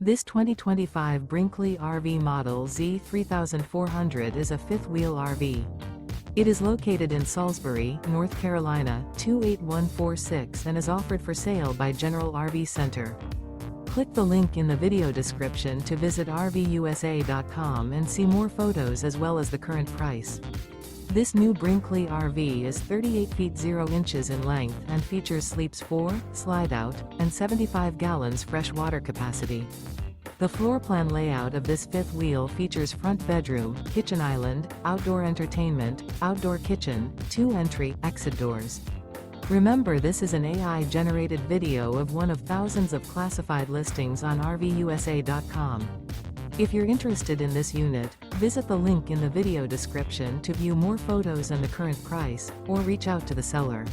This 2025 Brinkley RV Model Z 3400 is a fifth-wheel RV. It is located in Salisbury, North Carolina, 28146 and is offered for sale by General RV Center. Click the link in the video description to visit RVUSA.com and see more photos as well as the current price. This new Brinkley RV is 38 feet 0 inches in length and features sleeps 4, slide-out, and 75 gallons fresh water capacity. The floor plan layout of this fifth wheel features front bedroom, kitchen island, outdoor entertainment, outdoor kitchen, 2 entry/exit doors. Remember, this is an AI-generated video of one of thousands of classified listings on RVUSA.com. If you're interested in this unit, visit the link in the video description to view more photos and the current price, or reach out to the seller.